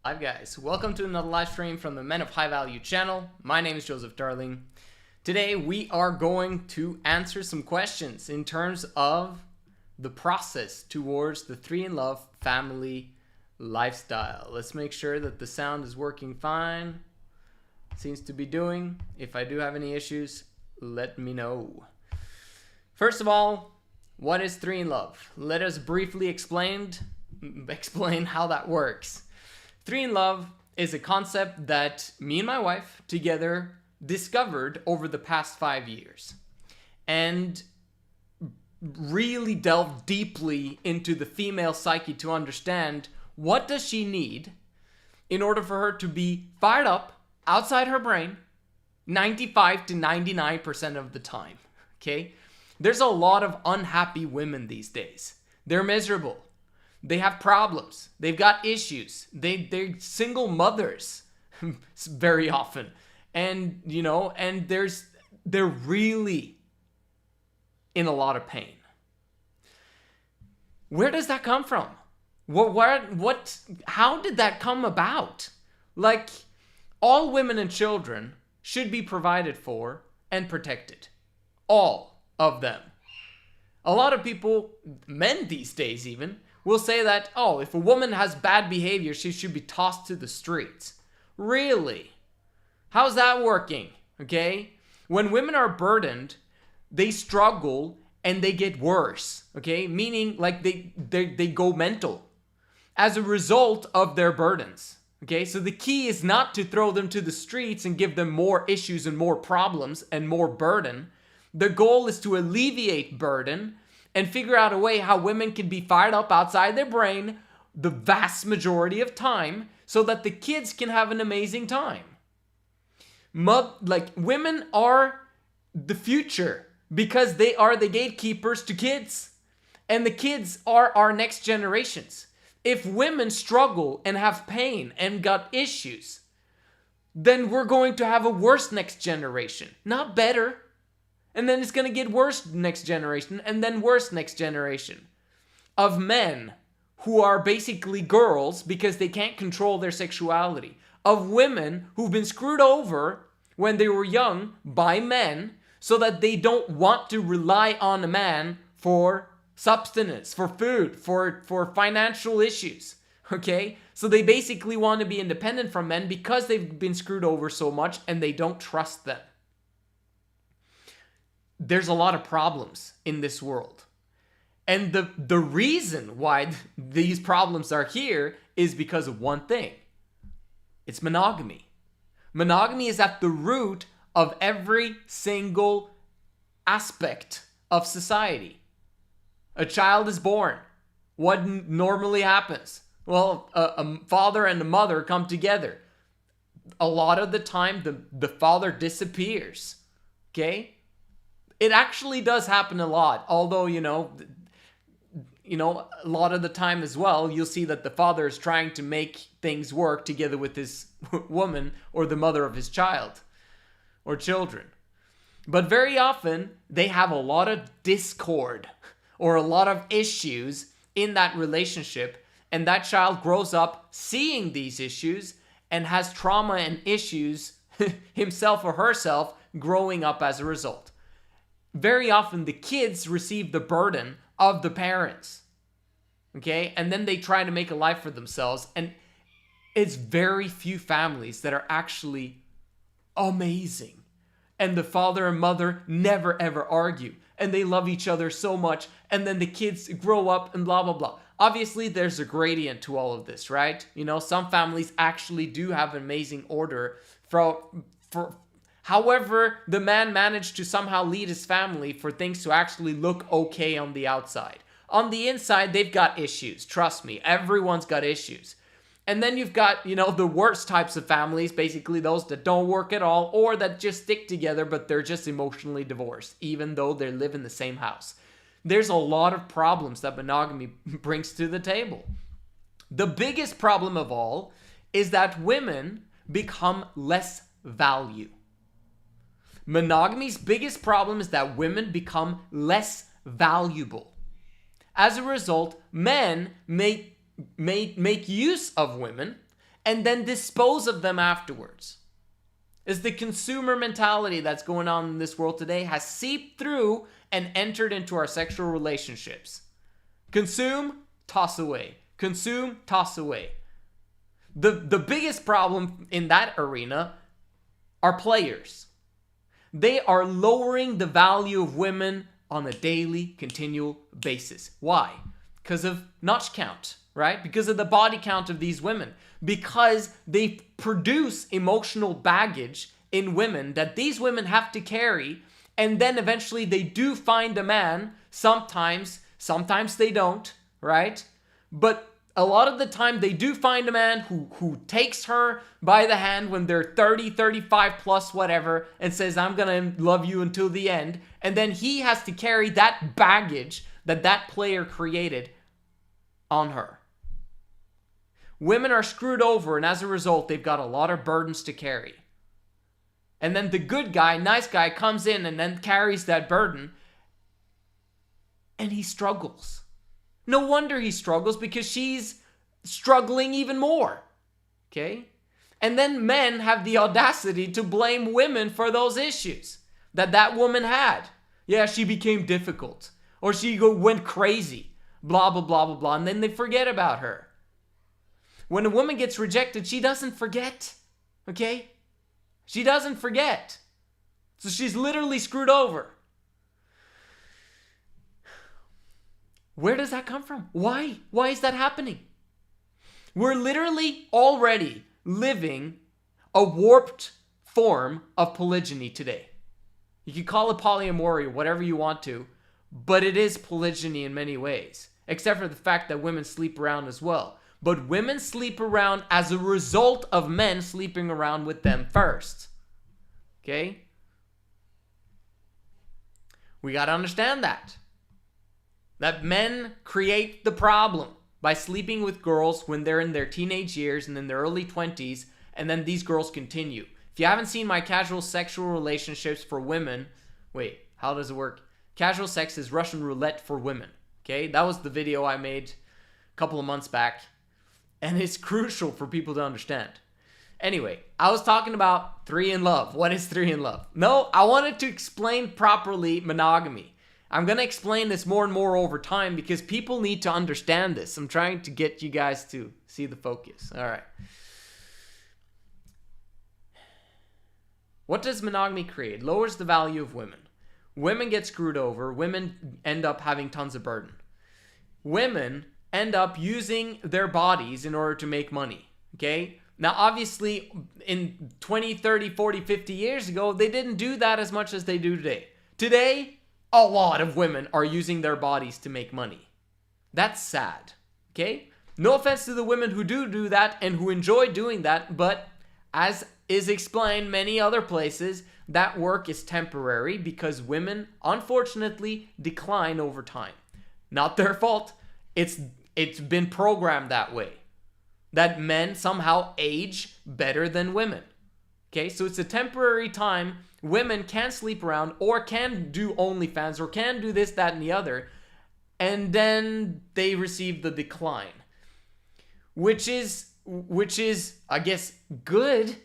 Hi guys, welcome to another live stream from the Men of High Value channel. My name is Joseph Darling. Today we are going to answer some questions in terms of the process towards the 3-in-Love family lifestyle. Let's make sure that the sound is working fine. Seems to be doing. If I do have any issues, let me know. First of all, what is 3-in-Love? Let us briefly explain how that works. 3-in-Love is a concept that me and my wife together discovered over the past 5 years and really delved deeply into the female psyche to understand what does she need in order for her to be fired up outside her brain 95 to 99% of the time. Okay? There's a lot of unhappy women these days. They're miserable. They have problems. They've got issues. They're single mothers very often. And, they're really in a lot of pain. Where does that come from? How did that come about? Like, all women and children should be provided for and protected. All of them. A lot of people, men these days even, will say that, oh, if a woman has bad behavior, she should be tossed to the streets. Really? How's that working? Okay? When women are burdened, they struggle and they get worse. Okay? Meaning, like, they go mental as a result of their burdens. Okay? So the key is not to throw them to the streets and give them more issues and more problems and more burden. The goal is to alleviate burden and figure out a way how women can be fired up outside their brain the vast majority of time so that the kids can have an amazing time. Women are the future because they are the gatekeepers to kids. And the kids are our next generations. If women struggle and have pain and got issues, then we're going to have a worse next generation, not better. And then it's going to get worse next generation, and then worse next generation. Of men who are basically girls because they can't control their sexuality. Of women who've been screwed over when they were young by men so that they don't want to rely on a man for subsistence, for food, for financial issues. Okay? So they basically want to be independent from men because they've been screwed over so much and they don't trust them. There's a lot of problems in this world. And the reason why these problems are here is because of one thing. It's monogamy. Monogamy is at the root of every single aspect of society. A child is born. What normally happens? Well, a father and a mother come together. A lot of the time, the father disappears. Okay? It actually does happen a lot, although, a lot of the time as well, you'll see that the father is trying to make things work together with his woman or the mother of his child or children. But very often, they have a lot of discord or a lot of issues in that relationship, and that child grows up seeing these issues and has trauma and issues himself or herself growing up as a result. Very often the kids receive the burden of the parents. Okay? And then they try to make a life for themselves. And it's very few families that are actually amazing. And the father and mother never ever argue. And they love each other so much. And then the kids grow up and blah, blah, blah. Obviously, there's a gradient to all of this, right? Some families actually do have amazing order However, the man managed to somehow lead his family for things to actually look okay on the outside. On the inside, they've got issues. Trust me, everyone's got issues. And then you've got, the worst types of families, basically those that don't work at all or that just stick together, but they're just emotionally divorced, even though they live in the same house. There's a lot of problems that monogamy brings to the table. The biggest problem of all is that women become less value. Monogamy's biggest problem is that women become less valuable. As a result, men make use of women and then dispose of them afterwards. Is the consumer mentality that's going on in this world today has seeped through and entered into our sexual relationships. Consume, toss away. Consume, toss away. The biggest problem in that arena are players. They are lowering the value of women on a daily, continual basis. Why? Because of notch count, right? Because of the body count of these women. Because they produce emotional baggage in women that these women have to carry, and then eventually they do find a man. Sometimes they don't, right? But a lot of the time they do find a man who takes her by the hand when they're 30, 35 plus whatever and says, I'm gonna love you until the end. And then he has to carry that baggage that player created on her. Women are screwed over, and as a result, they've got a lot of burdens to carry. And then the good guy, nice guy, comes in and then carries that burden, and he struggles. No wonder he struggles, because she's struggling even more. Okay? And then men have the audacity to blame women for those issues that woman had. Yeah, she became difficult. Or she went crazy. Blah, blah, blah, blah, blah. And then they forget about her. When a woman gets rejected, she doesn't forget. Okay? She doesn't forget. So she's literally screwed over. Where does that come from? Why? Why is that happening? We're literally already living a warped form of polygyny today. You can call it polyamory, whatever you want to, but it is polygyny in many ways, except for the fact that women sleep around as well. But women sleep around as a result of men sleeping around with them first. Okay? We got to understand that. That men create the problem by sleeping with girls when they're in their teenage years and in their early 20s, and then these girls continue. If you haven't seen my casual sexual relationships for women, wait, how does it work? Casual sex is Russian roulette for women. Okay? That was the video I made a couple of months back, and it's crucial for people to understand. Anyway, I was talking about 3 in love. What is 3 in love? No, I wanted to explain properly monogamy. I'm going to explain this more and more over time because people need to understand this. I'm trying to get you guys to see the focus. All right. What does monogamy create? Lowers the value of women. Women get screwed over. Women end up having tons of burden. Women end up using their bodies in order to make money. Okay? Now, obviously, in 20, 30, 40, 50 years ago, they didn't do that as much as they do today. Today, a lot of women are using their bodies to make money. That's sad. Okay? No offense to the women who do that and who enjoy doing that, but as is explained many other places, that work is temporary because women, unfortunately, decline over time. Not their fault. It's been programmed that way. That men somehow age better than women. Okay, so it's a temporary time. Women can sleep around or can do OnlyFans or can do this, that, and the other. And then they receive the decline. Which is, I guess, good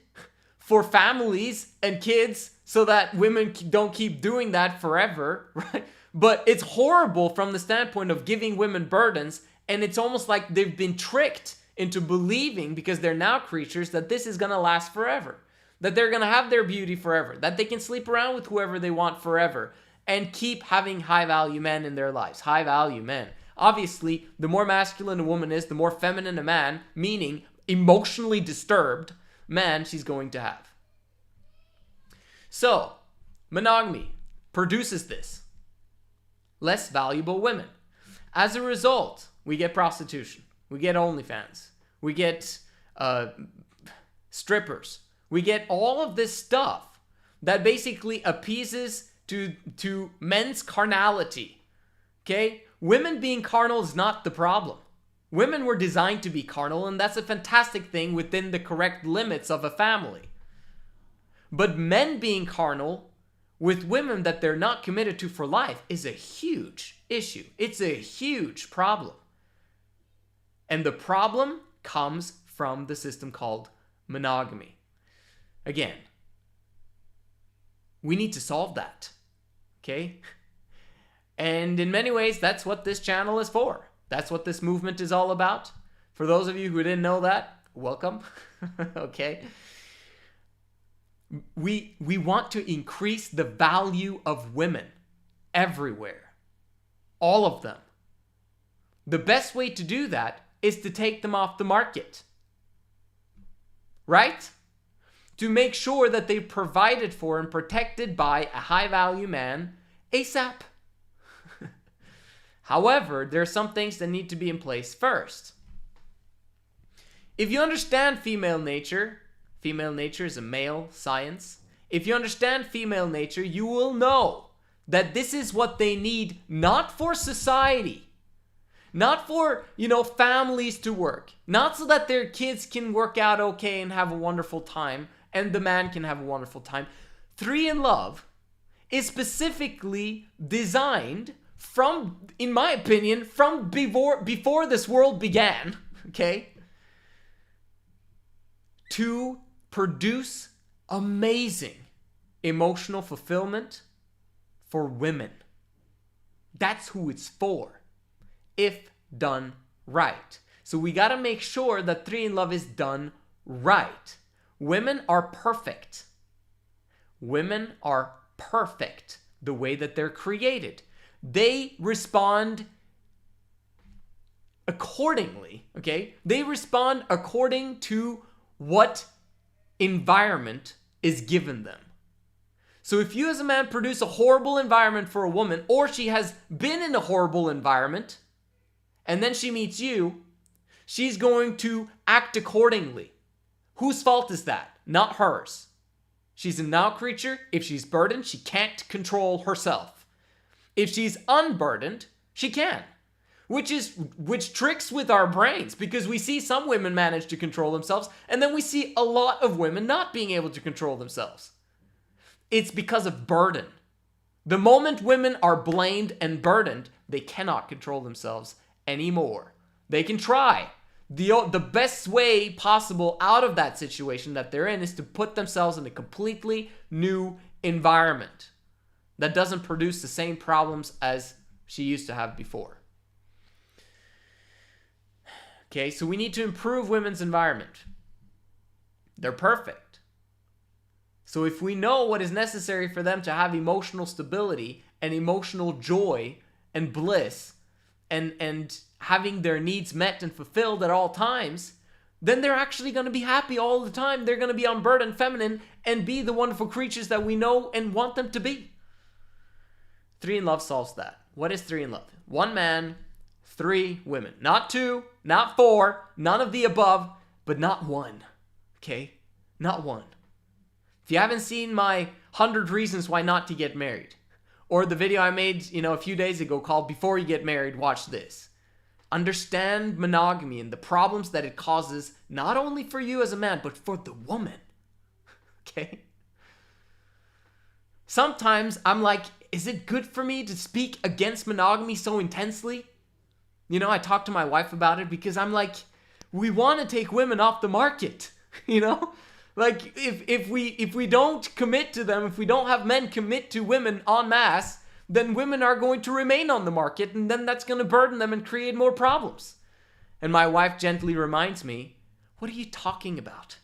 for families and kids so that women don't keep doing that forever, right? But it's horrible from the standpoint of giving women burdens, and it's almost like they've been tricked into believing, because they're now creatures, that this is going to last forever. That they're going to have their beauty forever. That they can sleep around with whoever they want forever. And keep having high-value men in their lives. High-value men. Obviously, the more masculine a woman is, the more feminine a man, meaning emotionally disturbed man, she's going to have. So, monogamy produces this. Less valuable women. As a result, we get prostitution. We get OnlyFans. We get strippers. We get all of this stuff that basically appeases to men's carnality. Okay? Women being carnal is not the problem. Women were designed to be carnal, and that's a fantastic thing within the correct limits of a family. But men being carnal with women that they're not committed to for life is a huge issue. It's a huge problem. And the problem comes from the system called monogamy. Again, we need to solve that, okay? And in many ways, that's what this channel is for. That's what this movement is all about. For those of you who didn't know that, welcome, okay? We want to increase the value of women everywhere. All of them. The best way to do that is to take them off the market. Right? To make sure that they're provided for and protected by a high-value man ASAP. However, there are some things that need to be in place first. If you understand female nature is a male science. If you understand female nature, you will know that this is what they need, not for society, not for, families to work, not so that their kids can work out okay and have a wonderful time, and the man can have a wonderful time. 3 in Love is specifically designed from, in my opinion, from before this world began, okay, to produce amazing emotional fulfillment for women. That's who it's for, if done right. So we got to make sure that 3 in Love is done right. Women are perfect. Women are perfect the way that they're created. They respond accordingly, okay? They respond according to what environment is given them. So if you as a man produce a horrible environment for a woman, or she has been in a horrible environment, and then she meets you, she's going to act accordingly. Whose fault is that? Not hers. She's a now creature. If she's burdened, she can't control herself. If she's unburdened, she can. Which tricks with our brains, because we see some women manage to control themselves, and then we see a lot of women not being able to control themselves. It's because of burden. The moment women are blamed and burdened, they cannot control themselves anymore. They can try. The best way possible out of that situation that they're in is to put themselves in a completely new environment that doesn't produce the same problems as she used to have before. Okay, so we need to improve women's environment. They're perfect. So if we know what is necessary for them to have emotional stability and emotional joy and bliss and having their needs met and fulfilled at all times, then they're actually going to be happy all the time. They're going to be unburdened, feminine, and be the wonderful creatures that we know and want them to be. 3 in Love solves that. What is 3 in Love? 1 man, 3 women. Not 2, not 4, none of the above, but not 1. Okay? Not 1. If you haven't seen my 100 reasons why not to get married, or the video I made, a few days ago called Before You Get Married, watch this. Understand monogamy and the problems that it causes, not only for you as a man, but for the woman. Okay? Sometimes I'm like, is it good for me to speak against monogamy so intensely? I talk to my wife about it because I'm like, we want to take women off the market, Like, if we don't commit to them, if we don't have men commit to women en masse, then women are going to remain on the market, and then that's going to burden them and create more problems. And my wife gently reminds me, what are you talking about?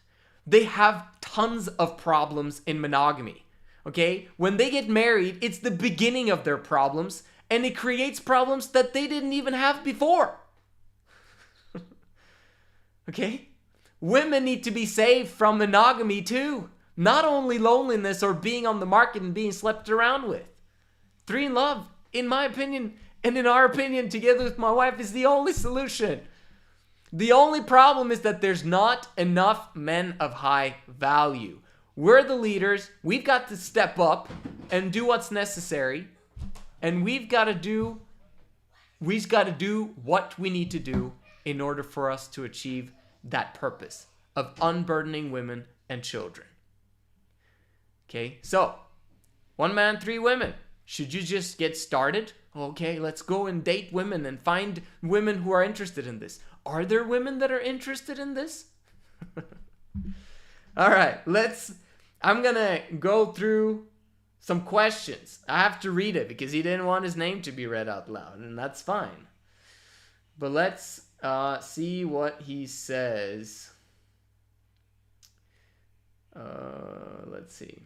They have tons of problems in monogamy, okay? When they get married, it's the beginning of their problems, and it creates problems that they didn't even have before. Okay? Women need to be saved from monogamy too. Not only loneliness or being on the market and being slept around with. 3 in Love, in my opinion, and in our opinion, together with my wife, is the only solution. The only problem is that there's not enough men of high value. We're the leaders. We've got to step up and do what's necessary. And we've got to do what we need to do in order for us to achieve that purpose of unburdening women and children. Okay, so 1 man, 3 women. Should you just get started? Okay, let's go and date women and find women who are interested in this. Are there women that are interested in this? All right, I'm gonna go through some questions. I have to read it because he didn't want his name to be read out loud, and that's fine. But let's see what he says. Let's see.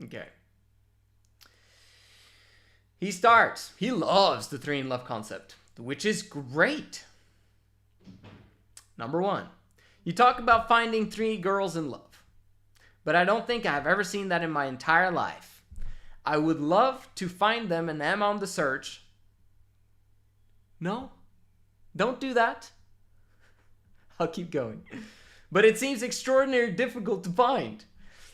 Okay. He starts. He loves the 3 in love concept, which is great. Number 1. You talk about finding 3 girls in love, but I don't think I've ever seen that in my entire life. I would love to find them and am on the search. No, don't do that. I'll keep going. But it seems extraordinarily difficult to find.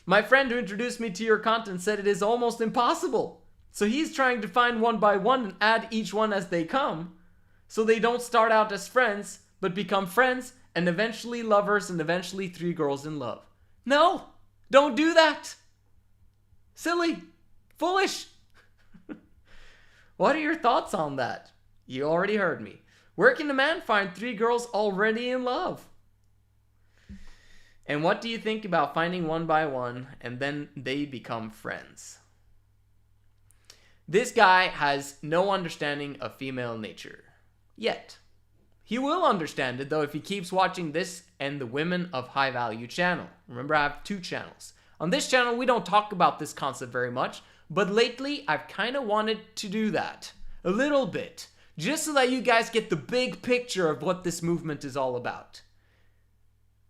My friend who introduced me to your content said it is almost impossible. So he's trying to find one by one and add each one as they come, so they don't start out as friends, but become friends and eventually lovers and eventually 3 girls in love. No, don't do that. Silly, foolish. What are your thoughts on that? You already heard me. Where can a man find 3 girls already in love? And what do you think about finding one by one and then they become friends? This guy has no understanding of female nature. Yet. He will understand it though if he keeps watching this and the Women of High Value channel. Remember, I have 2 channels. On this channel, we don't talk about this concept very much, but lately I've kind of wanted to do that. A little bit. Just so that you guys get the big picture of what this movement is all about.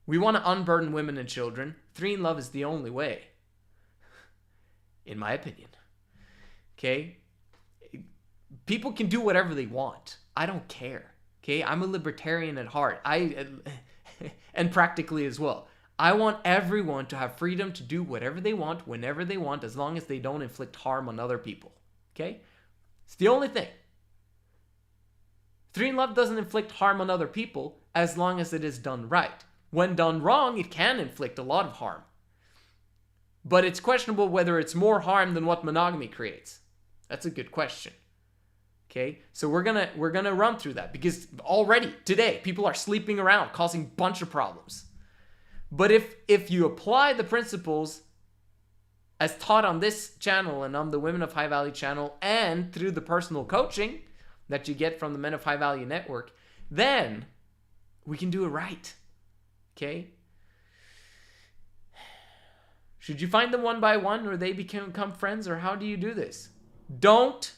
We want to unburden women and children. 3 in love is the only way. In my opinion. Okay? People can do whatever they want. I don't care. Okay? I'm a libertarian at heart. And practically as well. I want everyone to have freedom to do whatever they want, whenever they want, as long as they don't inflict harm on other people. Okay? It's the only thing. 3 in love doesn't inflict harm on other people as long as it is done right. When done wrong, it can inflict a lot of harm. But it's questionable whether it's more harm than what monogamy creates. That's a good question. Okay? So we're gonna run through that because already today people are sleeping around causing a bunch of problems. But if you apply the principles as taught on this channel and on the Women of High Value channel and through the personal coaching that you get from the Men of High Value Network, then we can do it right. Okay? Should you find them one by one or they become friends, or how do you do this? Don't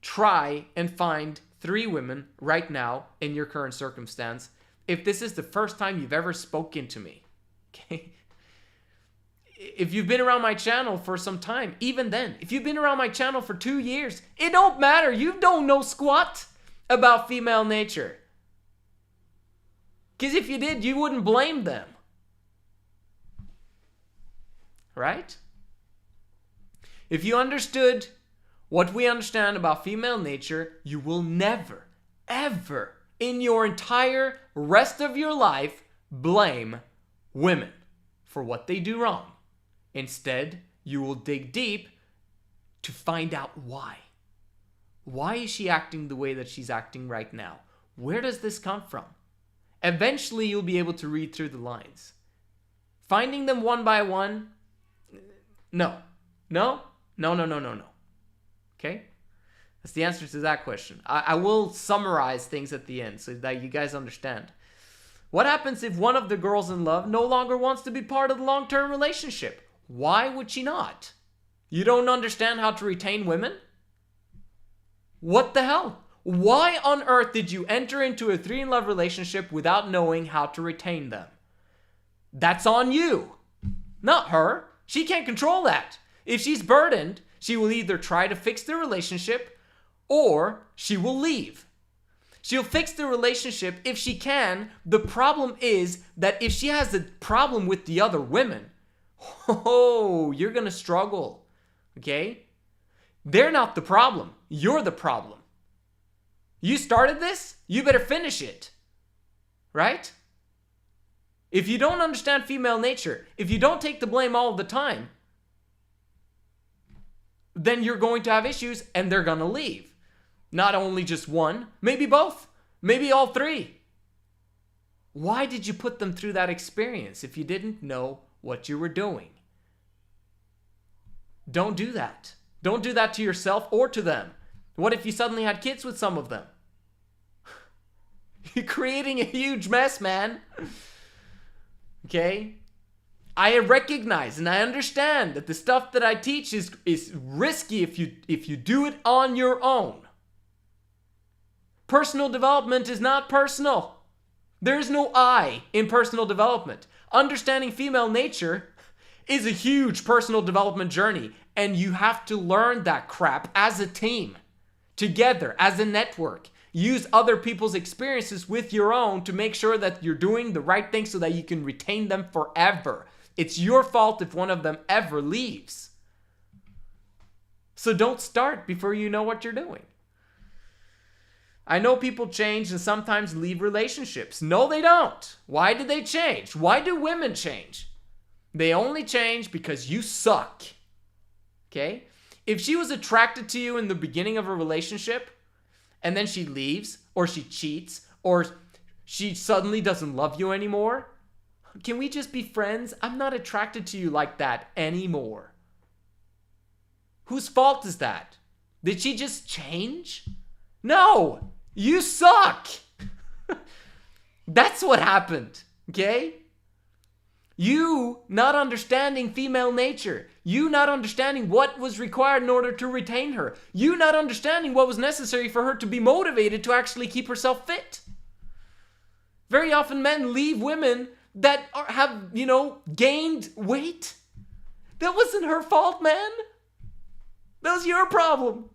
try and find 3 women right now in your current circumstance if this is the first time you've ever spoken to me. Okay? If you've been around my channel for some time, even then, if you've been around my channel for 2 years, it don't matter. You don't know squat about female nature. Because if you did, you wouldn't blame them. Right? If you understood what we understand about female nature, you will never, ever, in your entire rest of your life, blame women for what they do wrong. Instead, you will dig deep to find out why. Why is she acting the way that she's acting right now? Where does this come from? Eventually, you'll be able to read through the lines. Finding them one by one, no. Okay? That's the answer to that question. I will summarize things at the end so that you guys understand. What happens if one of the girls in love no longer wants to be part of the long-term relationship? Why would she not? You don't understand how to retain women? What the hell? Why on earth did you enter into a 3 in love relationship without knowing how to retain them? That's on you, not her. She can't control that. If she's burdened, she will either try to fix the relationship or she will leave. She'll fix the relationship if she can. The problem is that if she has a problem with the other women, you're going to struggle. Okay? They're not the problem. You're the problem. You started this, you better finish it. Right? If you don't understand female nature, if you don't take the blame all the time, then you're going to have issues and they're going to leave. Not only just one, maybe both, maybe all 3. Why did you put them through that experience if you didn't know what you were doing? Don't do that. Don't do that to yourself or to them. What if you suddenly had kids with some of them? You're creating a huge mess, man. Okay? I recognize and I understand that the stuff that I teach is risky if you do it on your own. Personal development is not personal. There is no I in personal development. Understanding female nature is a huge personal development journey, and you have to learn that crap as a team, together, as a network. Use other people's experiences with your own to make sure that you're doing the right thing so that you can retain them forever. It's your fault if one of them ever leaves. So don't start before you know what you're doing. I know people change and sometimes leave relationships. No, they don't. Why do they change? Why do women change? They only change because you suck. Okay? If she was attracted to you in the beginning of a relationship, and then she leaves, or she cheats, or she suddenly doesn't love you anymore, can we just be friends? I'm not attracted to you like that anymore. Whose fault is that? Did she just change? No! You suck! That's what happened, okay? You not understanding female nature. You not understanding what was required in order to retain her. You not understanding what was necessary for her to be motivated to actually keep herself fit. Very often men leave women that have, gained weight. That wasn't her fault, man. That was your problem.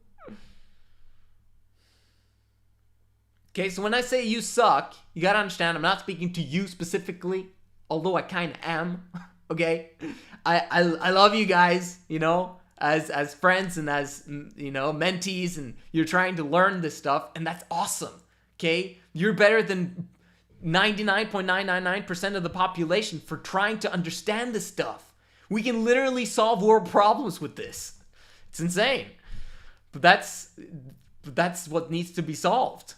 Okay, so when I say you suck, you gotta understand I'm not speaking to you specifically, although I kind of am, okay? I love you guys, as friends and as, mentees, and you're trying to learn this stuff, and that's awesome, okay? You're better than 99.999% of the population for trying to understand this stuff. We can literally solve world problems with this. It's insane. But that's what needs to be solved.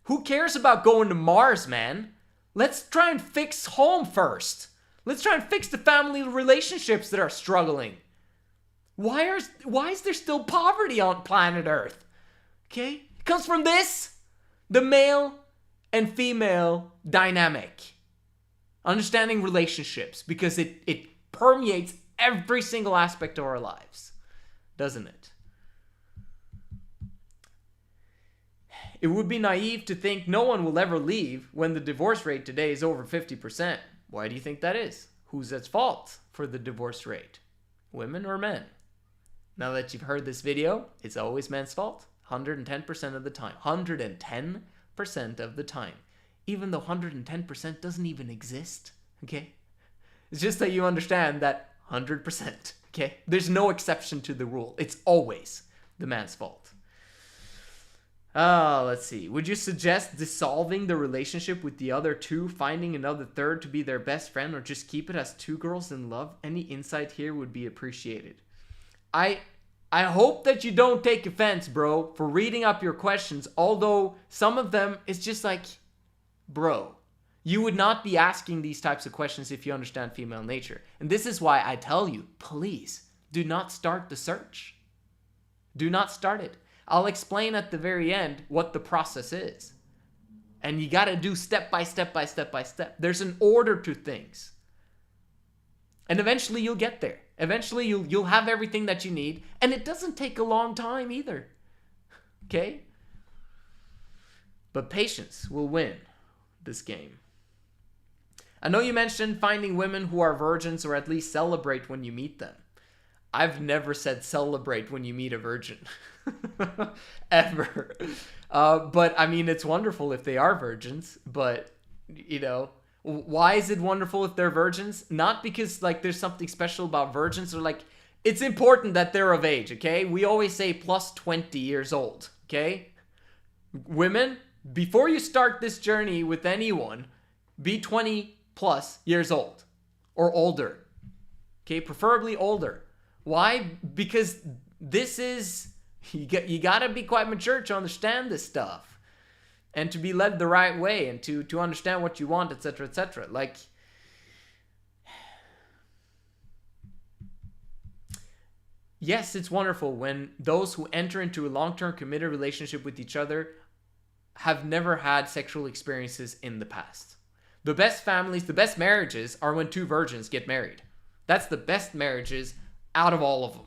Who cares about going to Mars, man? Let's try and fix home first. Let's try and fix the family relationships that are struggling. Why is there still poverty on planet Earth? Okay? It comes from this. The male and female dynamic. Understanding relationships, because it permeates every single aspect of our lives. Doesn't it? It would be naive to think no one will ever leave when the divorce rate today is over 50%. Why do you think that is? Who's at fault for the divorce rate? Women or men? Now that you've heard this video, it's always men's fault. 110% of the time. 110% of the time. Even though 110% doesn't even exist. Okay? It's just that you understand that 100%. Okay? There's no exception to the rule. It's always the man's fault. Let's see. Would you suggest dissolving the relationship with the other two, finding another third to be their best friend, or just keep it as two girls in love? Any insight here would be appreciated. I hope that you don't take offense, bro, for reading up your questions, although some of them is just like, bro, you would not be asking these types of questions if you understand female nature. And this is why I tell you, please, do not start the search. Do not start it. I'll explain at the very end what the process is. And you got to do step by step by step by step. There's an order to things. And eventually you'll get there. Eventually you'll have everything that you need. And it doesn't take a long time either. Okay? But patience will win this game. I know you mentioned finding women who are virgins, or at least celebrate when you meet them. I've never said celebrate when you meet a virgin. Ever. But I mean, it's wonderful if they are virgins, but why is it wonderful if they're virgins? Not because there's something special about virgins, or it's important that they're of age, okay? We always say plus 20 years old, okay? Women, before you start this journey with anyone, be 20 plus years old or older, okay? Preferably older. Why? Because this is, you got to be quite mature to understand this stuff. and to be led the right way and to understand what you want, etc., etc. Like, yes, it's wonderful when those who enter into a long-term committed relationship with each other have never had sexual experiences in the past. The best families, the best marriages are when two virgins get married. That's the best marriages out of all of them.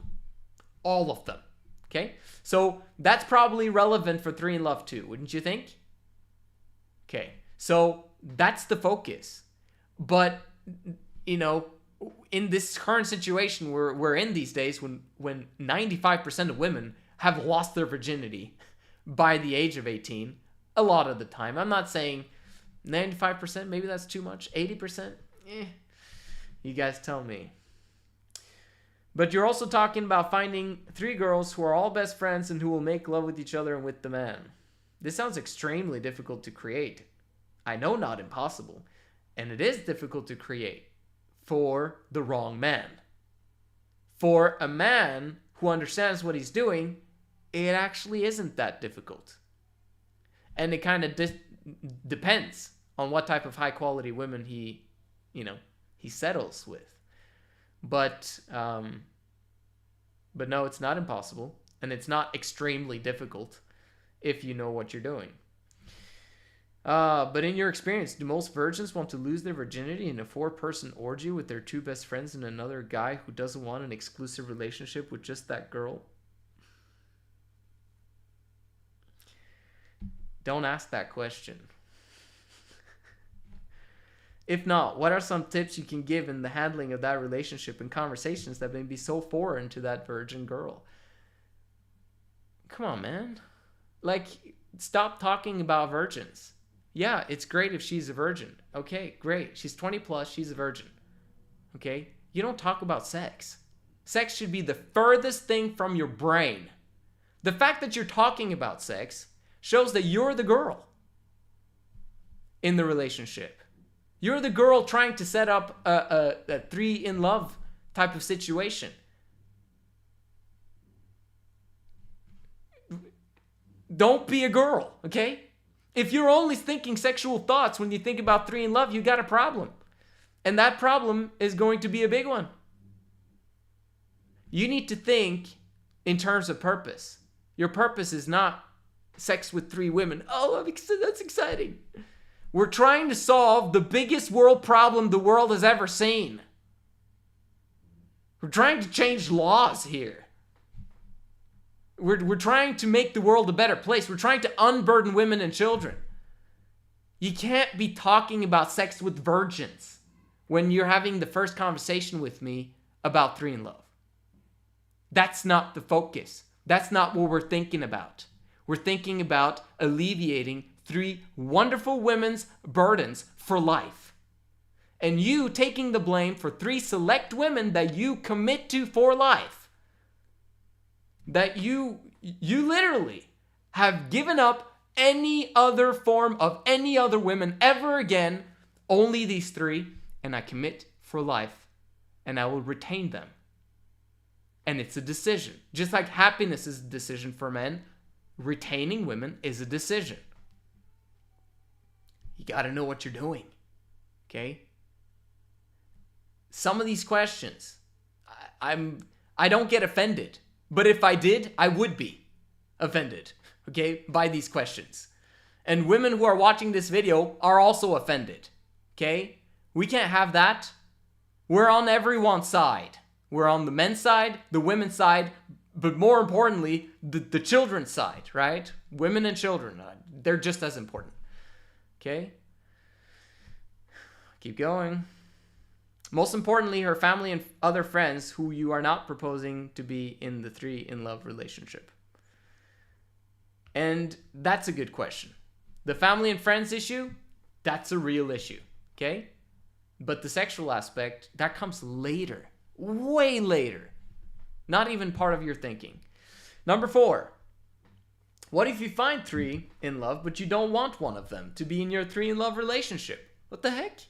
All of them. Okay? So that's probably relevant for 3 in Love too, wouldn't you think? Okay. So that's the focus. But, you know, in this current situation we're in these days, when 95% of women have lost their virginity by the age of 18, a lot of the time. I'm not saying 95%, maybe that's too much. 80%? You guys tell me. But you're also talking about finding 3 girls who are all best friends and who will make love with each other and with the man. This sounds extremely difficult to create. I know not impossible. And it is difficult to create for the wrong man. For a man who understands what he's doing, it actually isn't that difficult. And it kind of depends on what type of high quality women he settles with. But no, it's not impossible, and it's not extremely difficult if you know what you're doing. But in your experience, do most virgins want to lose their virginity in a 4-person orgy with their 2 best friends and another guy who doesn't want an exclusive relationship with just that girl? Don't ask that question. If not, what are some tips you can give in the handling of that relationship and conversations that may be so foreign to that virgin girl? Come on, man. Like, stop talking about virgins. Yeah, it's great if she's a virgin. Okay, great. She's 20 plus, she's a virgin. Okay? You don't talk about sex. Sex should be the furthest thing from your brain. The fact that you're talking about sex shows that you're the girl in the relationship. You're the girl trying to set up a 3 in Love type of situation. Don't be a girl, okay? If you're only thinking sexual thoughts when you think about 3 in Love, you got a problem. And that problem is going to be a big one. You need to think in terms of purpose. Your purpose is not sex with 3 women. Oh, that's exciting. We're trying to solve the biggest world problem the world has ever seen. We're trying to change laws here. We're trying to make the world a better place. We're trying to unburden women and children. You can't be talking about sex with virgins when you're having the first conversation with me about 3 in Love. That's not the focus. That's not what we're thinking about. We're thinking about alleviating 3 wonderful women's burdens for life. And you taking the blame for 3 select women that you commit to for life. That you literally have given up any other form of any other women ever again, only these 3, and I commit for life, and I will retain them. And it's a decision. Just like happiness is a decision for men, retaining women is a decision. You got to know what you're doing, okay? Some of these questions, I don't get offended. But if I did, I would be offended, okay, by these questions. And women who are watching this video are also offended, okay? We can't have that. We're on everyone's side. We're on the men's side, the women's side, but more importantly, the children's side, right? Women and children, they're just as important, okay? Keep going. Most importantly, her family and other friends who you are not proposing to be in the 3 in Love relationship. And that's a good question. The family and friends issue, that's a real issue, okay? But the sexual aspect, that comes later, way later. Not even part of your thinking. Number 4, what if you find 3 in Love, but you don't want one of them to be in your 3 in Love relationship? What the heck?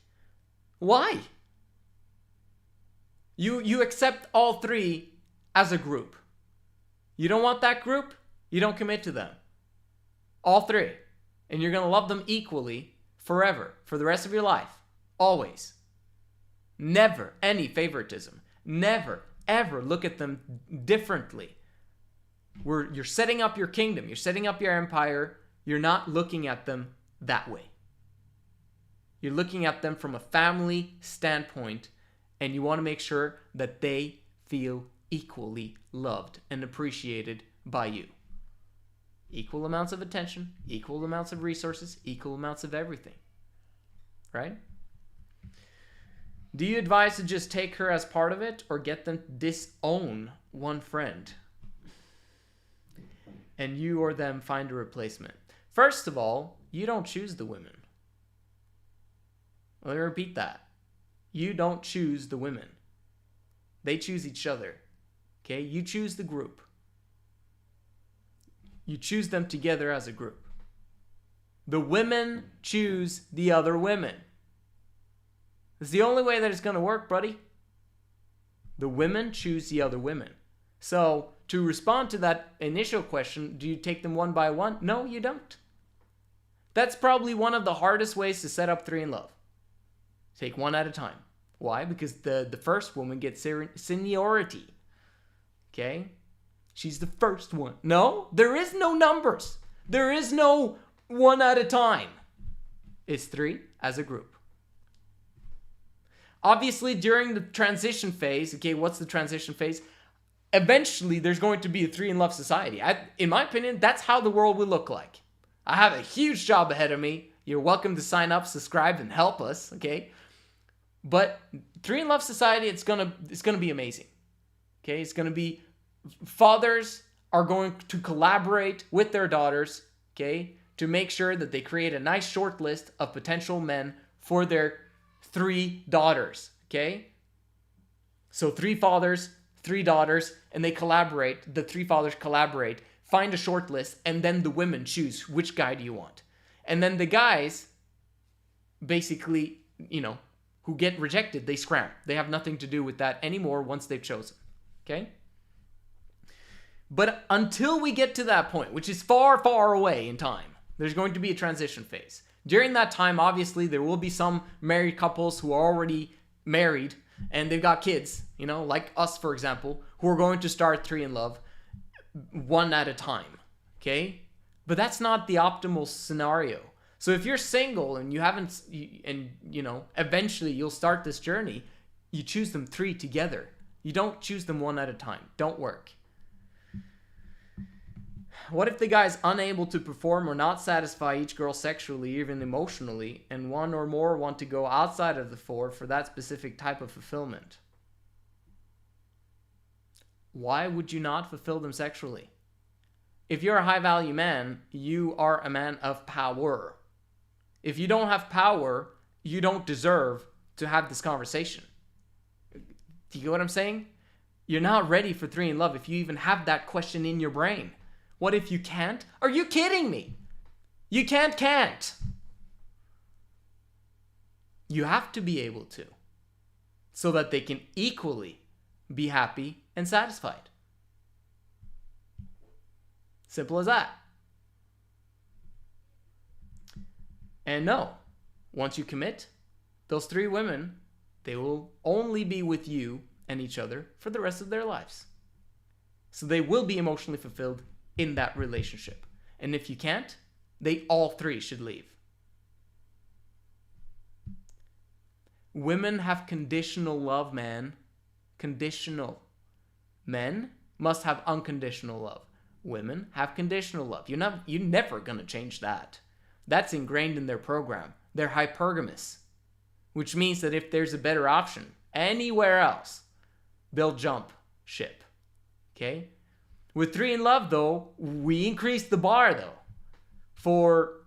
Why? You accept all 3 as a group. You don't want that group? You don't commit to them. All 3. And you're going to love them equally forever, for the rest of your life. Always. Never any favoritism. Never, ever look at them differently. You're setting up your kingdom. You're setting up your empire. You're not looking at them that way. You're looking at them from a family standpoint, and you want to make sure that they feel equally loved and appreciated by you. Equal amounts of attention, equal amounts of resources, equal amounts of everything. Right? Do you advise to just take her as part of it or get them to disown one friend? And you or them find a replacement. First of all, you don't choose the women. Let me repeat that. You don't choose the women. They choose each other. Okay? You choose the group. You choose them together as a group. The women choose the other women. It's the only way that it's going to work, buddy. The women choose the other women. So, to respond to that initial question, do you take them one by one? No, you don't. That's probably one of the hardest ways to set up 3 in love. Take one at a time. Why? Because the first woman gets seniority. Okay? She's the first one. No, there is no numbers. There is no one at a time. It's 3 as a group. Obviously, during the transition phase, okay, what's the transition phase? Eventually, there's going to be a 3 in love society. In my opinion, that's how the world will look like. I have a huge job ahead of me. You're welcome to sign up, subscribe, and help us, okay? But 3 in love society, it's gonna be amazing. Okay, it's gonna be fathers are going to collaborate with their daughters, okay, to make sure that they create a nice short list of potential men for their 3 daughters, okay? So 3 fathers, 3 daughters, and they collaborate. The 3 fathers collaborate, find a short list, and then the women choose which guy do you want. And then the guys, basically, who get rejected, they scram. They have nothing to do with that anymore once they've chosen, okay? But until we get to that point, which is far, far away in time, there's going to be a transition phase. During that time, obviously, there will be some married couples who are already married and they've got kids, like us, for example, who are going to start 3 in love one at a time, okay? But that's not the optimal scenario. So if you're single and eventually you'll start this journey, you choose them 3 together. You don't choose them one at a time. Don't work. What if the guy's unable to perform or not satisfy each girl sexually, even emotionally, and one or more want to go outside of the 4 for that specific type of fulfillment? Why would you not fulfill them sexually? If you're a high-value man, you are a man of power. If you don't have power, you don't deserve to have this conversation. Do you get what I'm saying? You're not ready for 3 in love if you even have that question in your brain. What if you can't? Are you kidding me? You can't. You have to be able to, so that they can equally be happy and satisfied. Simple as that. And no, once you commit, those 3 women, they will only be with you and each other for the rest of their lives. So they will be emotionally fulfilled in that relationship. And if you can't, they all 3 should leave. Women have conditional love, man. Conditional. Men must have unconditional love. Women have conditional love. You're never going to change that. That's ingrained in their program. They're hypergamous, which means that if there's a better option anywhere else, they'll jump ship. Okay? With 3 in love, though, we increase the bar, though, for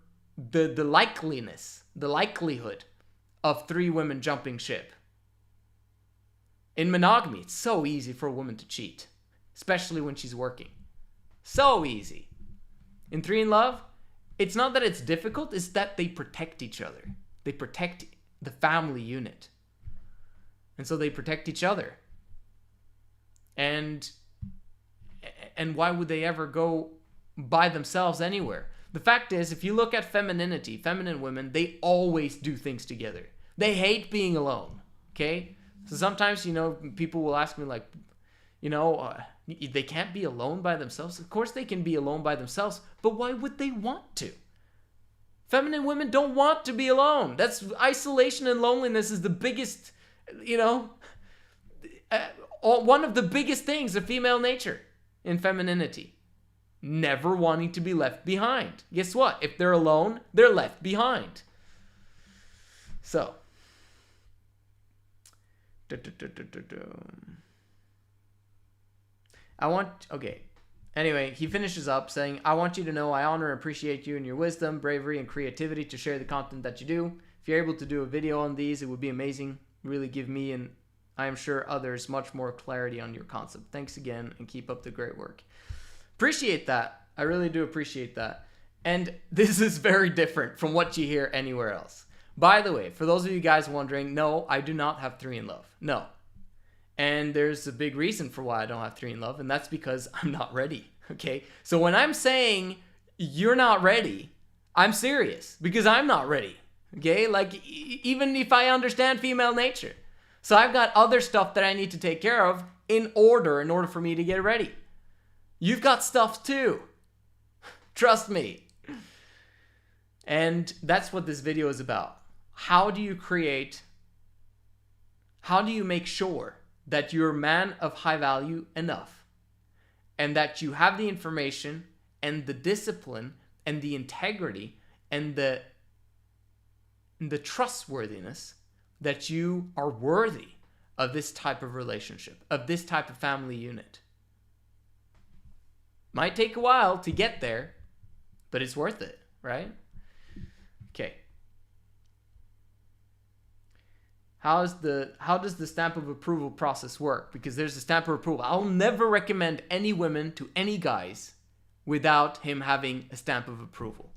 the likelihood of 3 women jumping ship. In monogamy, it's so easy for a woman to cheat, especially when she's working. So easy. In 3 in love, it's not that it's difficult, it's that they protect each other. They protect the family unit. And so they protect each other. And why would they ever go by themselves anywhere? The fact is, if you look at femininity, feminine women, they always do things together. They hate being alone, okay? So sometimes, people will ask me like, they can't be alone by themselves. Of course they can be alone by themselves, but why would they want to? Feminine women don't want to be alone. That's isolation and loneliness is the biggest, one of the biggest things of female nature in femininity. Never wanting to be left behind. Guess what? If they're alone, they're left behind. So. Anyway, he finishes up saying, I want you to know I honor and appreciate you and your wisdom, bravery, and creativity to share the content that you do. If you're able to do a video on these, it would be amazing. Really give me and I am sure others much more clarity on your concept. Thanks again and keep up the great work. Appreciate that. I really do appreciate that. And this is very different from what you hear anywhere else. By the way, for those of you guys wondering, no, I do not have 3 in love. No. And there's a big reason for why I don't have 3 in love, and that's because I'm not ready, okay? So when I'm saying you're not ready, I'm serious because I'm not ready, okay? Like, even if I understand female nature. So I've got other stuff that I need to take care of in order for me to get ready. You've got stuff too. Trust me. And that's what this video is about. How do you make sure that you're a man of high value enough and that you have the information and the discipline and the integrity and the trustworthiness that you are worthy of this type of relationship, of this type of family unit? Might take a while to get there, but it's worth it, right? Okay. How does the stamp of approval process work? Because there's a stamp of approval. I'll never recommend any women to any guys without him having a stamp of approval.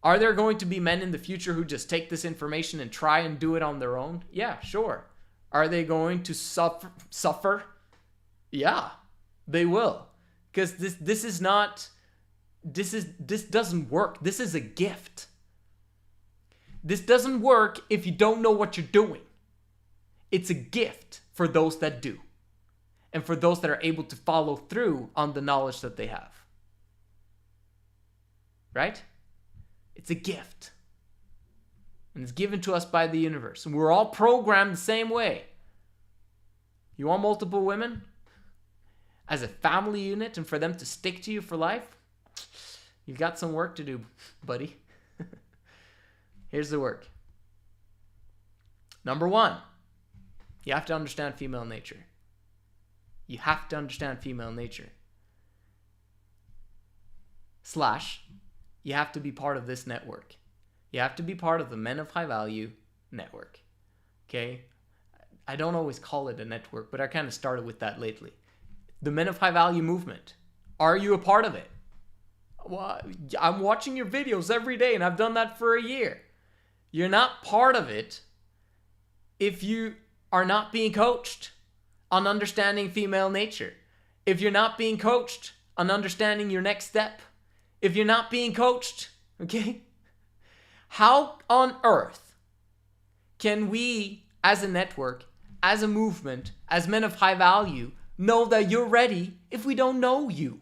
Are there going to be men in the future who just take this information and try and do it on their own? Yeah, sure. Are they going to suffer? Yeah, they will. Because this doesn't work. This is a gift. This doesn't work if you don't know what you're doing. It's a gift for those that do. And for those that are able to follow through on the knowledge that they have. Right? It's a gift. And it's given to us by the universe. And we're all programmed the same way. You want multiple women? As a family unit and for them to stick to you for life? You've got some work to do, buddy. Here's the work. Number 1, you have to understand female nature. You have to understand female nature. / you have to be part of this network. You have to be part of the Men of High Value network. Okay? I don't always call it a network, but I kind of started with that lately. The Men of High Value movement. Are you a part of it? Well, I'm watching your videos every day and I've done that for a year. You're not part of it if you are not being coached on understanding female nature. If you're not being coached on understanding your next step. If you're not being coached, okay? How on earth can we, as a network, as a movement, as men of high value, know that you're ready if we don't know you?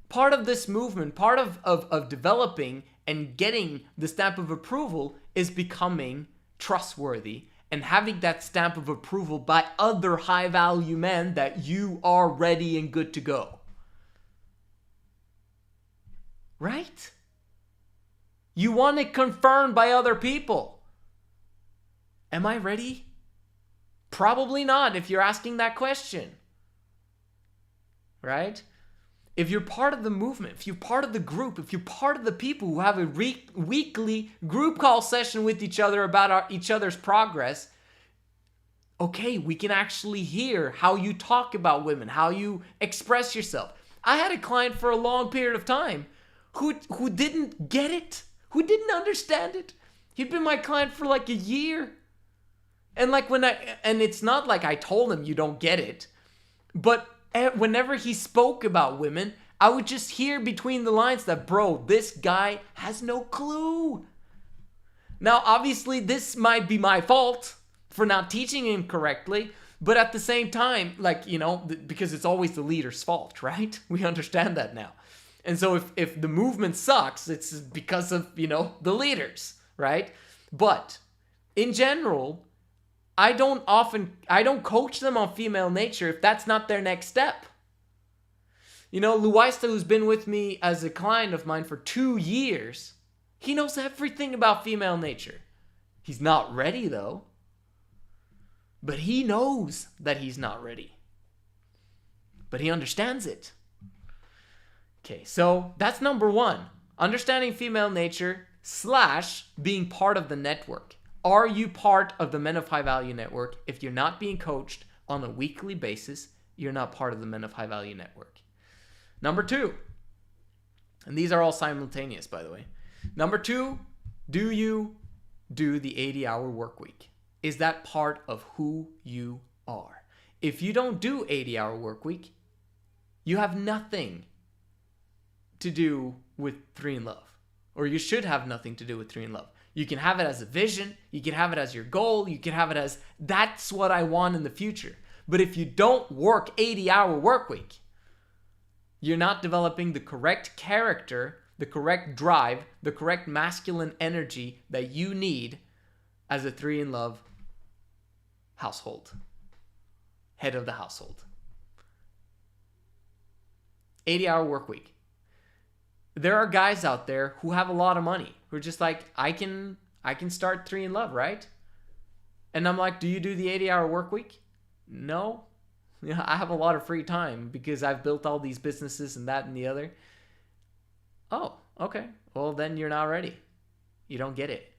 Part of this movement, part of developing and getting the stamp of approval is becoming trustworthy and having that stamp of approval by other high value men that you are ready and good to go. Right? You want it confirmed by other people. Am I ready? Probably not if you're asking that question. Right? If you're part of the movement, if you're part of the group, if you're part of the people who have a weekly group call session with each other about each other's progress, okay, we can actually hear how you talk about women, how you express yourself. I had a client for a long period of time who didn't get it, who didn't understand it. He'd been my client for like a year. And it's not like I told him you don't get it, but whenever he spoke about women, I would just hear between the lines that, bro, this guy has no clue. Now, obviously, this might be my fault for not teaching him correctly, but at the same time, like, you know, because it's always the leader's fault, right? We understand that now. And so if the movement sucks, it's because of, you know, the leaders, right? But in general, I don't coach them on female nature if that's not their next step. You know, Luaista, who's been with me as a client of mine for 2 years, he knows everything about female nature. He's not ready, though. But he knows that he's not ready. But he understands it. Okay, so that's number 1. Understanding female nature / being part of the network. Are you part of the Men of High Value Network? If you're not being coached on a weekly basis, you're not part of the Men of High Value Network. Number 2, and these are all simultaneous, by the way. Number 2, do you do the 80-hour work week? Is that part of who you are? If you don't do 80-hour work week, you have nothing to do with 3 in Love. Or you should have nothing to do with 3 in Love. You can have it as a vision. You can have it as your goal. You can have it as, that's what I want in the future. But if you don't work 80-hour work week, you're not developing the correct character, the correct drive, the correct masculine energy that you need as a 3 in Love household. Head of the household. 80-hour work week. There are guys out there who have a lot of money who are just like, I can start 3 in Love, right? And I'm like, do you do the 80-hour work week? No. Yeah, I have a lot of free time because I've built all these businesses and that and the other. Oh, okay. Well, then you're not ready. You don't get it.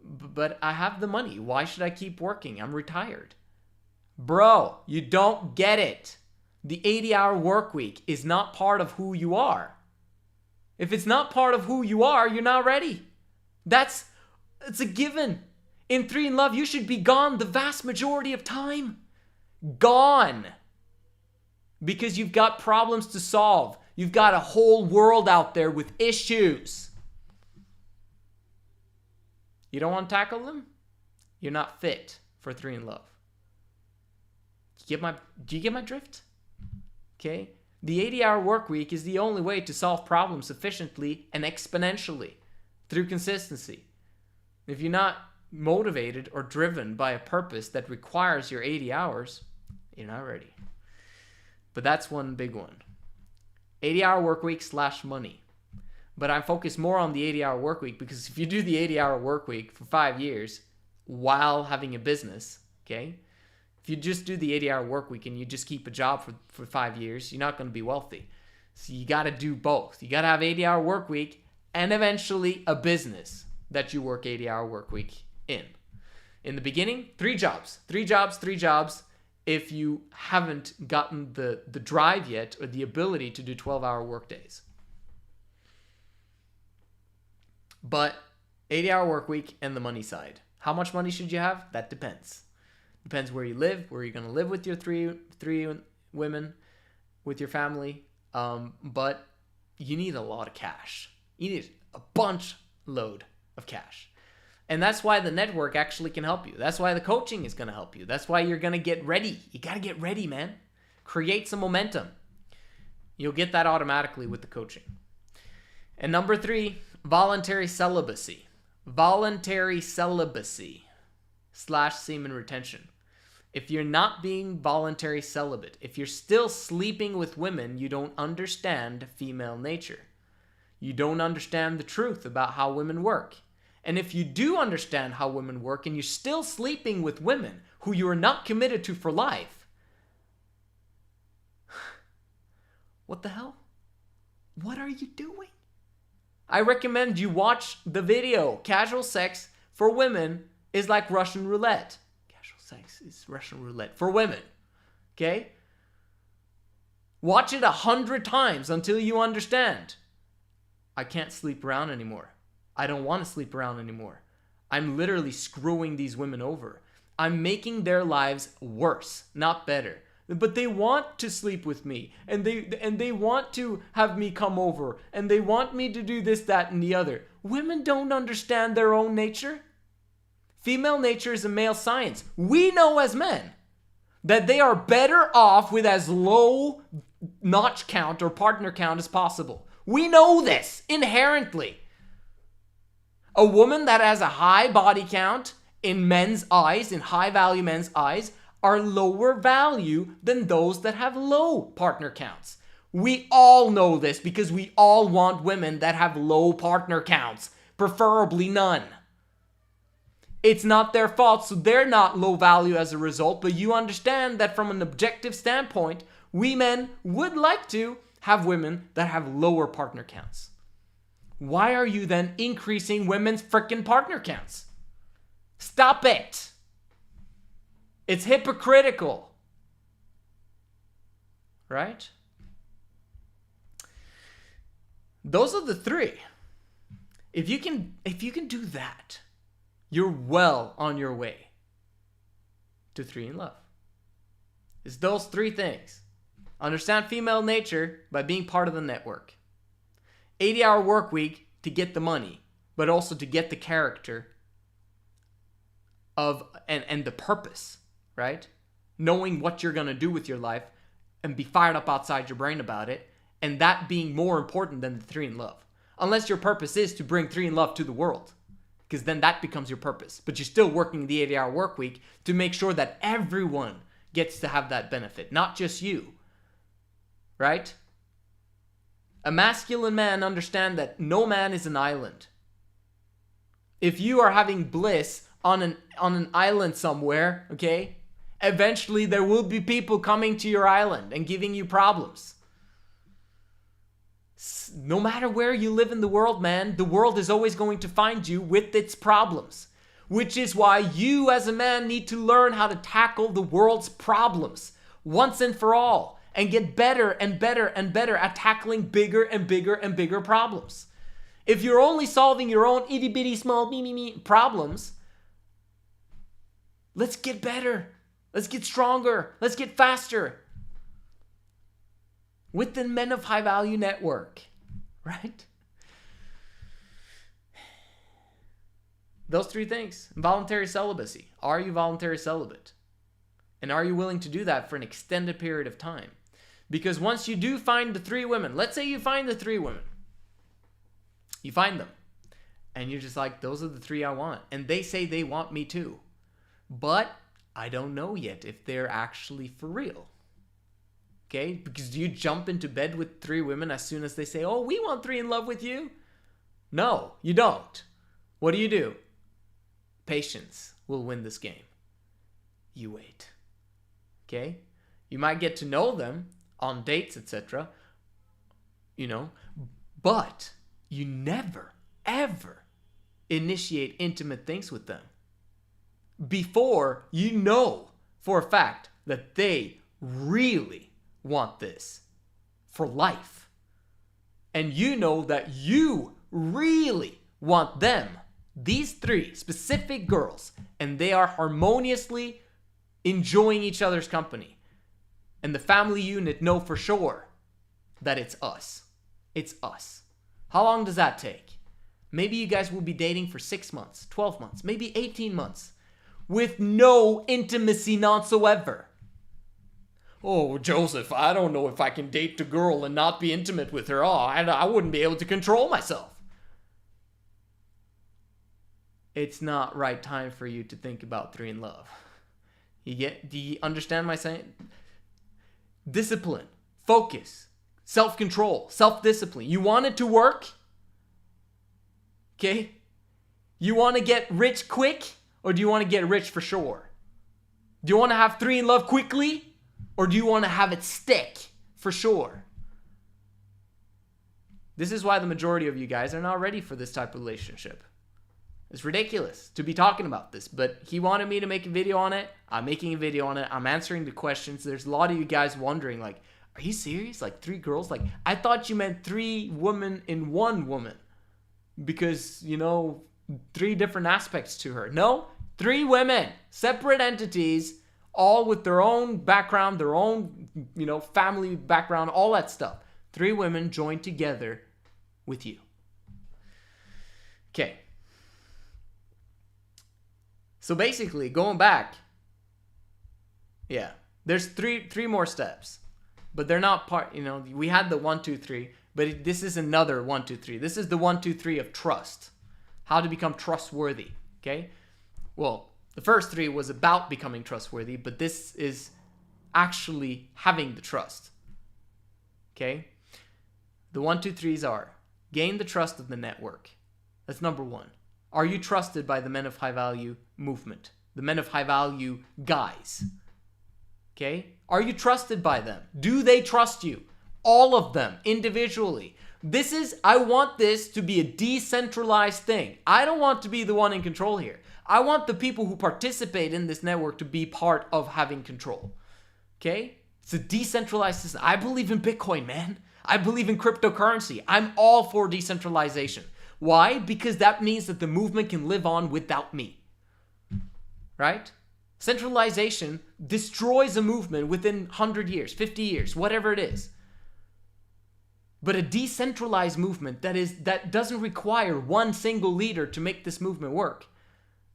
But I have the money. Why should I keep working? I'm retired. Bro, you don't get it. The 80-hour work week is not part of who you are. If it's not part of who you are, you're not ready. It's a given. In 3 in Love, you should be gone the vast majority of time. Gone. Because you've got problems to solve. You've got a whole world out there with issues. You don't want to tackle them? You're not fit for 3 in Love. Do you get my drift? Okay? The 80-hour work week is the only way to solve problems efficiently and exponentially through consistency. If you're not motivated or driven by a purpose that requires your 80 hours, you're not ready. But that's one big one. 80-hour work week / money. But I'm focused more on the 80-hour work week because if you do the 80-hour work week for 5 years while having a business, okay? If you just do the 80-hour work week and you just keep a job for 5 years, you're not going to be wealthy. So you got to do both. You got to have 80-hour work week and eventually a business that you work 80-hour work week in. In the beginning, 3 jobs. 3 jobs if you haven't gotten the drive yet or the ability to do 12-hour work days. But 80-hour work week and the money side. How much money should you have? That depends. Depends where you live, where you're going to live with your three women, with your family. But you need a lot of cash. You need a bunch load of cash. And that's why the network actually can help you. That's why the coaching is going to help you. That's why you're going to get ready. You got to get ready, man. Create some momentum. You'll get that automatically with the coaching. And number 3, voluntary celibacy. Voluntary celibacy / semen retention. If you're not being voluntary celibate, if you're still sleeping with women, you don't understand female nature. You don't understand the truth about how women work. And if you do understand how women work and you're still sleeping with women who you are not committed to for life, what the hell? What are you doing? I recommend you watch the video. Casual sex for women is like Russian roulette. Casual sex is Russian roulette for women. Okay? Watch it 100 times until you understand. I can't sleep around anymore. I don't want to sleep around anymore. I'm literally screwing these women over. I'm making their lives worse, not better. but they want to sleep with me, and they want to have me come over, and they want me to do this, that, and the other. Women don't understand their own nature. Female nature is a male science. We know as men that they are better off with as low notch count or partner count as possible. We know this inherently. A woman that has a high body count in men's eyes, in high value men's eyes, are lower value than those that have low partner counts. We all know this because we all want women that have low partner counts, preferably none. It's not their fault, so they're not low value as a result, but you understand that from an objective standpoint, we men would like to have women that have lower partner counts. Why are you then increasing women's frickin' partner counts? Stop it! It's hypocritical. Right? Those are the three. If you can do that, you're well on your way to 3 in love. It's those three things. Understand female nature by being part of the network. 80-hour work week to get the money, but also to get the character of and the purpose, right? Knowing what you're going to do with your life and be fired up outside your brain about it, and that being more important than the 3 in love. Unless your purpose is to bring 3 in love to the world, because then that becomes your purpose. But you're still working the 80-hour work week to make sure that everyone gets to have that benefit, not just you, right? A masculine man understands that no man is an island. If you are having bliss on an island somewhere, okay, eventually there will be people coming to your island and giving you problems. No matter where you live in the world, man, the world is always going to find you with its problems. Which is why you as a man need to learn how to tackle the world's problems once and for all, and get better and better and better at tackling bigger and bigger and bigger problems. If you're only solving your own itty bitty small problems, let's get better. Let's get stronger. Let's get faster. With the Men of High Value Network, right? Those three things. Voluntary celibacy. Are you voluntary celibate? And are you willing to do that for an extended period of time? Because once you do find the 3 women, let's say you find the 3 women. You find them. And you're just like, those are the 3 I want. And they say they want me too. But I don't know yet if they're actually for real. Okay? Because do you jump into bed with 3 women as soon as they say, oh, we want 3 in love with you? No, you don't. What do? Patience will win this game. You wait. Okay? You might get to know them on dates, etc. But you never, ever initiate intimate things with them before you know for a fact that they really want this for life. And you know that you really want them, these 3 specific girls, and they are harmoniously enjoying each other's company. And the family unit know for sure that it's us. It's us. How long does that take? Maybe you guys will be dating for 6 months, 12 months, maybe 18 months with no intimacy whatsoever. Oh, Joseph, I don't know if I can date the girl and not be intimate with her. Oh, I wouldn't be able to control myself. It's not right time for you to think about 3 in love. Do you understand my saying? Discipline, focus, self-control, self-discipline. You want it to work? Okay? You want to get rich quick, or do you want to get rich for sure? Do you want to have 3 in love quickly, or do you want to have it stick for sure? This is why the majority of you guys are not ready for this type of relationship. It's ridiculous to be talking about this, but he wanted me to make a video on it. I'm making a video on it. I'm answering the questions. There's a lot of you guys wondering, like, are you serious? Like 3 girls? Like, I thought you meant 3 women in 1 woman because, 3 different aspects to her. No, 3 women, separate entities, all with their own background, their own, family background, all that stuff. 3 women joined together with you. Okay. So basically, going back, there's three more steps, but they're not part, we had the 1, 2, 3, but this is another 1, 2, 3. This is the 1, 2, 3 of trust. How to become trustworthy, okay? Well, the first 3 was about becoming trustworthy, but this is actually having the trust, okay? The 1, 2, 3s are gain the trust of the network. That's number 1. Are you trusted by the men of high value movement? The men of high value guys? Okay? Are you trusted by them? Do they trust you? All of them, individually. I want this to be a decentralized thing. I don't want to be the one in control here. I want the people who participate in this network to be part of having control. Okay? It's a decentralized system. I believe in Bitcoin, man. I believe in cryptocurrency. I'm all for decentralization. Why? Because that means that the movement can live on without me. Right? Centralization destroys a movement within 100 years, 50 years, whatever it is. But a decentralized movement that doesn't require one single leader to make this movement work.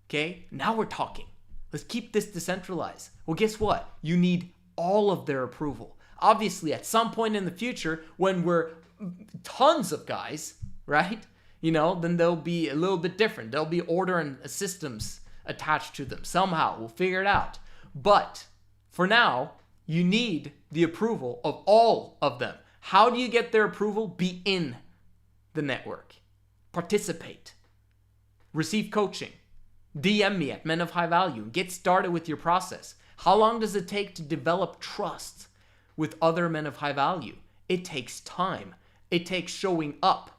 Okay? Now we're talking. Let's keep this decentralized. Well, guess what? You need all of their approval. Obviously, at some point in the future, when we're tons of guys, right? Then they'll be a little bit different. There'll be order and systems attached to them. Somehow, we'll figure it out. But for now, you need the approval of all of them. How do you get their approval? Be in the network. Participate. Receive coaching. DM me at Men of High Value. Get started with your process. How long does it take to develop trust with other men of high value? It takes time. It takes showing up.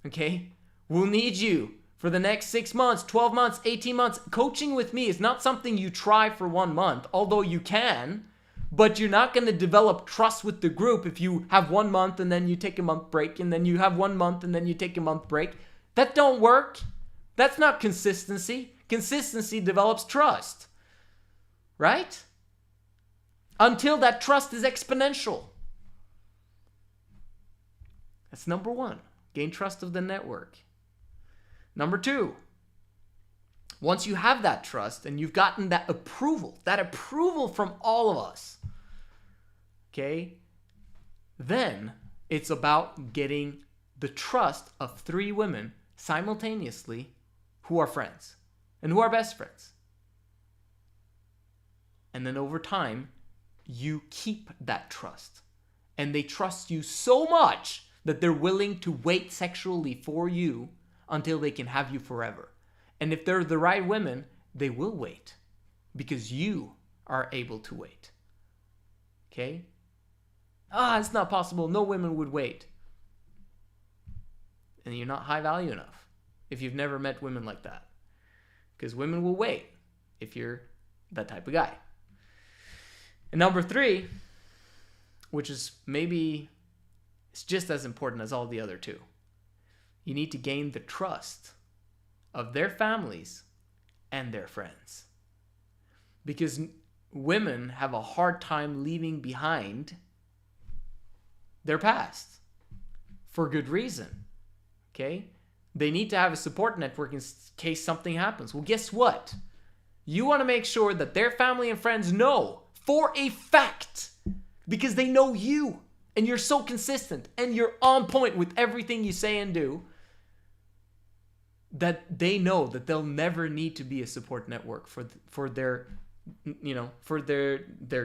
Okay? We'll need you for the next 6 months, 12 months, 18 months. Coaching with me is not something you try for 1 month, although you can, but you're not going to develop trust with the group if you have 1 month and then you take a month break and then you have 1 month and then you take a month break. That don't work. That's not consistency. Consistency develops trust. Right? Until that trust is exponential. That's number 1. Gain trust of the network. Number 2, once you have that trust and you've gotten that approval from all of us, okay, then it's about getting the trust of 3 women simultaneously who are friends and who are best friends. And then over time, you keep that trust. And they trust you so much that they're willing to wait sexually for you until they can have you forever. And if they're the right women, they will wait because you are able to wait. Okay? It's not possible. No women would wait. And you're not high value enough if you've never met women like that. Because women will wait if you're that type of guy. And number 3, which is maybe it's just as important as all the other 2. You need to gain the trust of their families and their friends. Because women have a hard time leaving behind their past for good reason. Okay? They need to have a support network in case something happens. Well, guess what? You want to make sure that their family and friends know for a fact, because they know you and you're so consistent and you're on point with everything you say and do, that they know that they'll never need to be a support network for their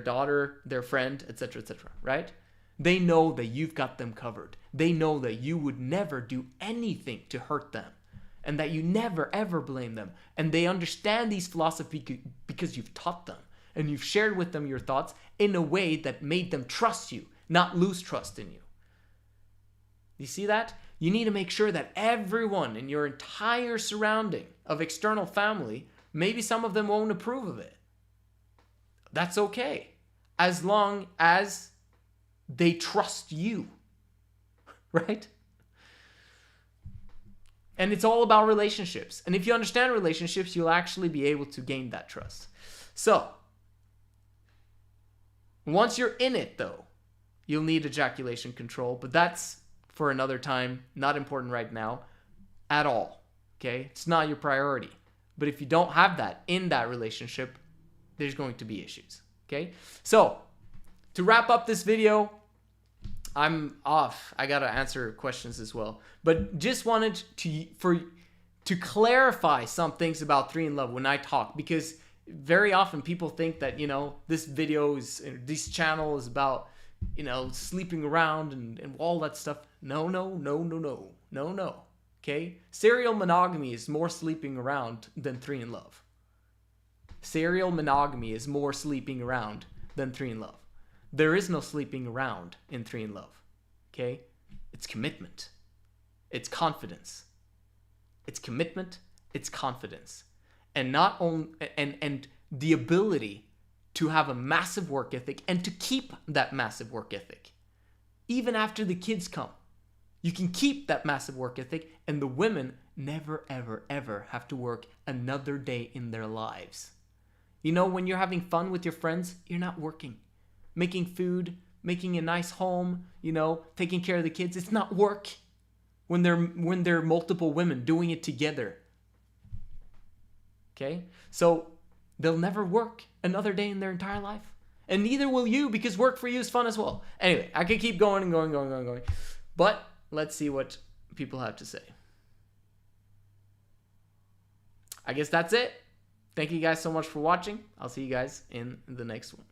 daughter, their friend, etc., right? They know that you've got them covered. They know that you would never do anything to hurt them and that you never ever blame them. And they understand these philosophies because you've taught them and you've shared with them your thoughts in a way that made them trust you, not lose trust in you. You see that? You need to make sure that everyone in your entire surrounding of external family, maybe some of them won't approve of it. That's okay. As long as they trust you. Right? And it's all about relationships. And if you understand relationships, you'll actually be able to gain that trust. So, Once you're in it, though, you'll need ejaculation control, but that's for another time, not important right now at all, okay? It's not your priority. But if you don't have that in that relationship, there's going to be issues, okay? So, to wrap up this video, I'm off. I gotta answer questions as well. But just wanted to clarify some things about 3 in Love when I talk, because very often people think that, you know, this channel is about, you know, sleeping around and all that stuff. No. Okay? Serial monogamy is more sleeping around than 3 in Love. Serial monogamy is more sleeping around than 3 in Love. There is no sleeping around in 3 in Love. Okay? It's commitment. It's confidence. It's commitment, it's confidence. And not only and the ability to have a massive work ethic and to keep that massive work ethic. Even after the kids come. You can keep that massive work ethic, and the women never, ever, ever have to work another day in their lives. You know, when you're having fun with your friends, you're not working. Making food, making a nice home, you know, taking care of the kids, it's not work. When there are multiple women doing it together. Okay? So they'll never work another day in their entire life. And neither will you, because work for you is fun as well. Anyway, I could keep going and going. But let's see what people have to say. I guess that's it. Thank you guys so much for watching. I'll see you guys in the next one.